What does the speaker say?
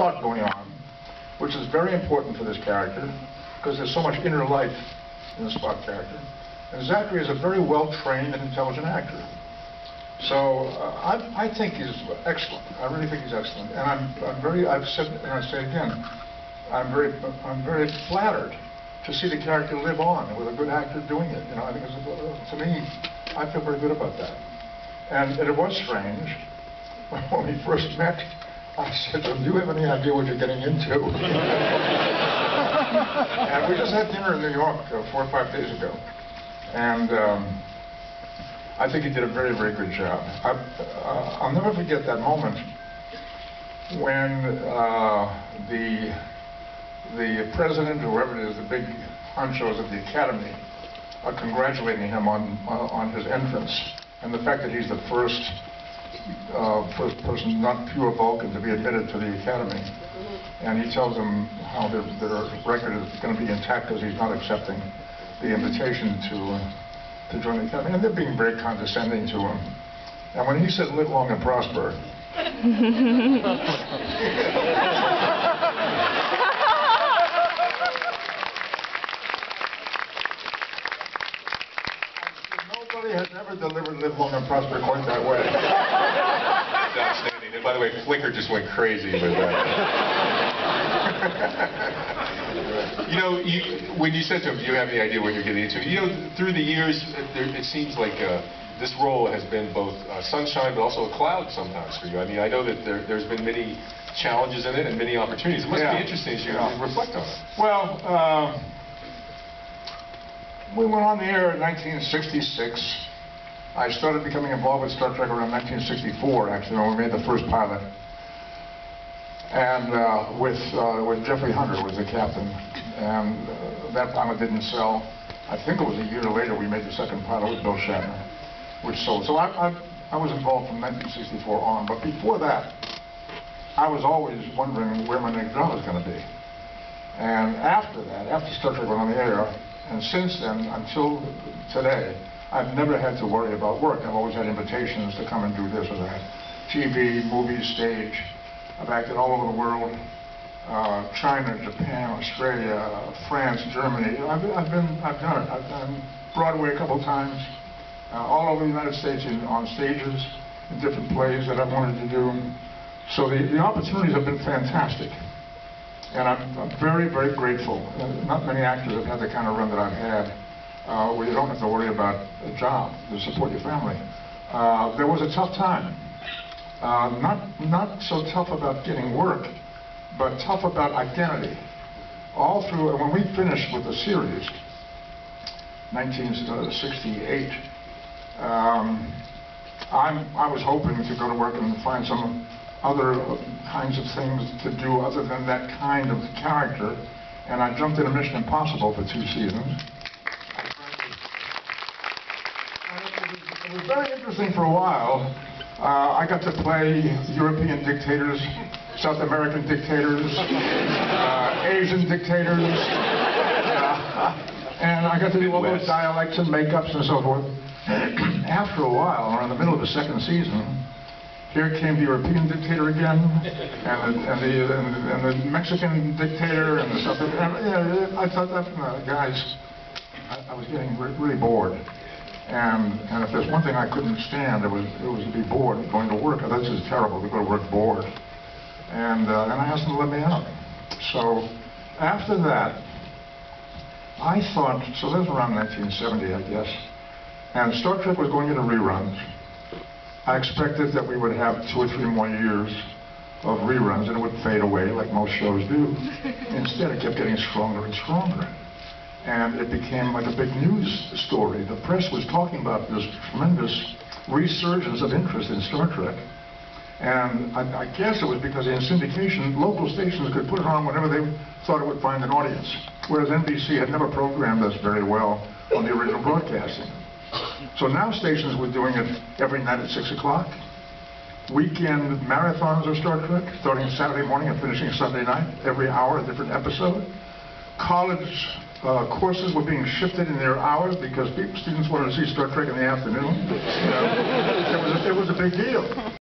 thought going on, which is very important for this character, because there's so much inner life in the Spock character. And Zachary is a very well-trained and intelligent actor. So I think he's excellent. I really think he's excellent. And I've said, and I say again, I'm very flattered to see the character live on with a good actor doing it. You know, I think to me, I feel very good about that. And it was strange when we first met. I said to him, "Do you have any idea what you're getting into?" And we just had dinner in New York 4 or 5 days ago. And I think he did a very, very good job. I'll never forget that moment when the president, whoever it is, the big honchos of the Academy, are congratulating him on his entrance and the fact that he's the first person, not pure Vulcan, to be admitted to the Academy. And he tells them how their record is going to be intact because he's not accepting the invitation to join the Academy. And they're being very condescending to him. And when he said, "Live long and prosper," nobody has ever delivered "Live long and prosper" quite that way. That's outstanding. And by the way, Flickr just went crazy with that. You know, when you said to him, "Do you have any idea what you're getting into?" You know, through the years, it seems like this role has been both sunshine but also a cloud sometimes for you. I mean, I know that there's been many challenges in it and many opportunities. It must be interesting as you reflect on it. Well, we went on the air in 1966. I started becoming involved with Star Trek around 1964, actually, when we made the first pilot. And with Jeffrey Hunter was the captain. And that pilot didn't sell. I think it was a year later we made the second pilot with Bill Shatner, which sold. So I was involved from 1964 on. But before that, I was always wondering where my next job was going to be. And after that, after Star Trek went on the air, and since then, until today, I've never had to worry about work. I've always had invitations to come and do this or that. TV, movies, stage. I've acted all over the world. China, Japan, Australia, France, Germany. I've done it. I've done Broadway a couple times. All over the United States on stages, in different plays that I've wanted to do. So the opportunities have been fantastic. And I'm very, very grateful. Not many actors have had the kind of run that I've had, where you don't have to worry about a job to support your family. There was a tough time. Not so tough about getting work, but tough about identity. All through, when we finished with the series, 1968, I was hoping to go to work and find some other kinds of things to do other than that kind of character, and I jumped into Mission Impossible for 2 seasons. It was very interesting for a while. I got to play European dictators, South American dictators, Asian dictators, and I got to do all those dialects and makeups and so forth. After a while, around the middle of the 2nd season, here came the European dictator again, and the Mexican dictator, and the South American. I thought that, guys, I was getting really bored. And if there's one thing I couldn't stand, it was to be bored going to work. This is terrible to go to work bored. And I asked them to let me out. So after that, I thought, so that was around 1970, I guess, and Star Trek was going into reruns. I expected that we would have 2 or 3 more years of reruns and it would fade away like most shows do. Instead, it kept getting stronger and stronger. And it became like a big news story. The press was talking about this tremendous resurgence of interest in Star Trek. And I guess it was because in syndication, local stations could put it on whenever they thought it would find an audience. Whereas NBC had never programmed us very well on the original broadcasting. So now stations were doing it every night at 6 o'clock. Weekend marathons of Star Trek, starting Saturday morning and finishing Sunday night, every hour a different episode. College courses were being shifted in their hours because students wanted to see Star Trek in the afternoon. You know, it was a big deal.